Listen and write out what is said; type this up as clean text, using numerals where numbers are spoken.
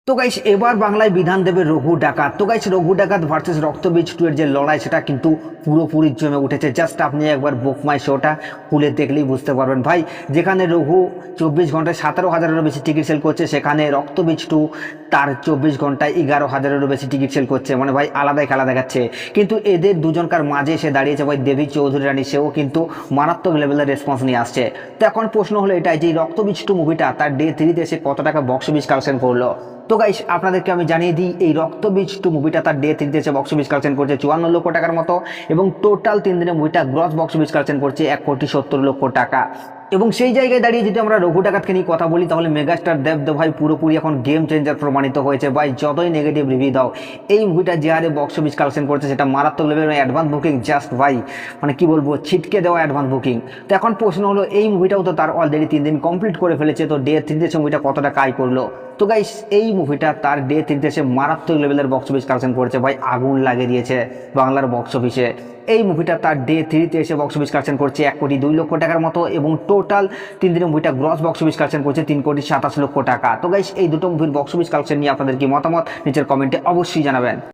তো গাইস এবার বাংলায় বিধান দেবে রঘু ডাকাত। তো গাইস রঘু ডাকাত ভার্সেস রক্তবীজ 2 এর যে লড়াই সেটা কিন্তু পুরোপুরি জমে উঠেছে। জাস্ট আপনি একবার বুকমাই শোটা খুলে দেখলেই বুঝতে পারবেন ভাই। যেখানে রঘু 24 ঘন্টায় 17,000-এরও বেশি টিকিট সেল করছে, সেখানে রক্তবীজ 2 তার 24 ঘন্টায় 11,000-এরও বেশি টিকিট সেল করছে। মানে ভাই আলাদাই খেলা দেখাচ্ছে। কিন্তু এদের দুজনকার মাঝে এসে দাঁড়িয়েছে ভাই দেবী চৌধুরী রানী, সেও কিন্তু মারাত্মক লেভেলের রেসপন্স নিয়ে আসছে। তো এখন প্রশ্ন হলো এটাই যে রক্তবীজ 2 মুভিটা তার ডে 3-তে এসে কত টাকা বক্স অফিস কালেকশন করলো। তো গাইস আপনাদেরকে আমি জানিয়ে দিই, এই রক্তবীজ 2 মুভিটা তার ডে 3-তে এসে বক্স অফিস কালেকশন করছে 54 লক্ষ টাকার মতো, এবং টোটাল 3 দিনে মুভিটা গ্রস বক্স অফিস কালেকশন করছে 1,70,00,000 টাকা। এবং সেই জায়গায় দাঁড়িয়ে যদি আমরা রঘু ডাকাতকে নিয়ে কথা বলি, তাহলে মেগাস্টার দেব ভাই পুরোপুরি এখন গেম চেঞ্জার প্রমাণিত হয়েছে ভাই। যতই নেগেটিভ রিভিউ দাও, এই মুভিটা যে হারে বক্স অফিস কালেকশন করছে সেটা মারাত্মক লেভেলের অ্যাডভান্স বুকিং। জাস্ট ভাই মানে কি বলবো, ছিটকে দেওয়া অ্যাডভান্স বুকিং। তো এখন প্রশ্ন হলো এই মুভিটাও তো তার অলরেডি 3 দিন কমপ্লিট করে ফেলেছে, তো ডে 3-তে এসে মুভিটা কত টাকা আয় করলো। তো গাইস এই মুভিটা তার ডে 3-তে এসে মারাত্মক লেভেলের বক্স অফিস কালেকশন করেছে ভাই, আগুন লাগিয়ে দিয়েছে বাংলার বক্স অফিসে। এই মুভিটা তার ডে 3-তে এসে বক্স অফিস কালেকশন করছে 1,02,00,000 টাকার মতো, এবং টোটাল 3 দিনে মুভিটা গ্রস বক্স অফিস কালেকশন করছে 3,27,00,000 টাকা। তো গাইস এই দুটো মুভির বক্স অফিস কালেকশন নিয়ে আপনাদের কি মতামত নিচের কমেন্টে অবশ্যই জানাবেন।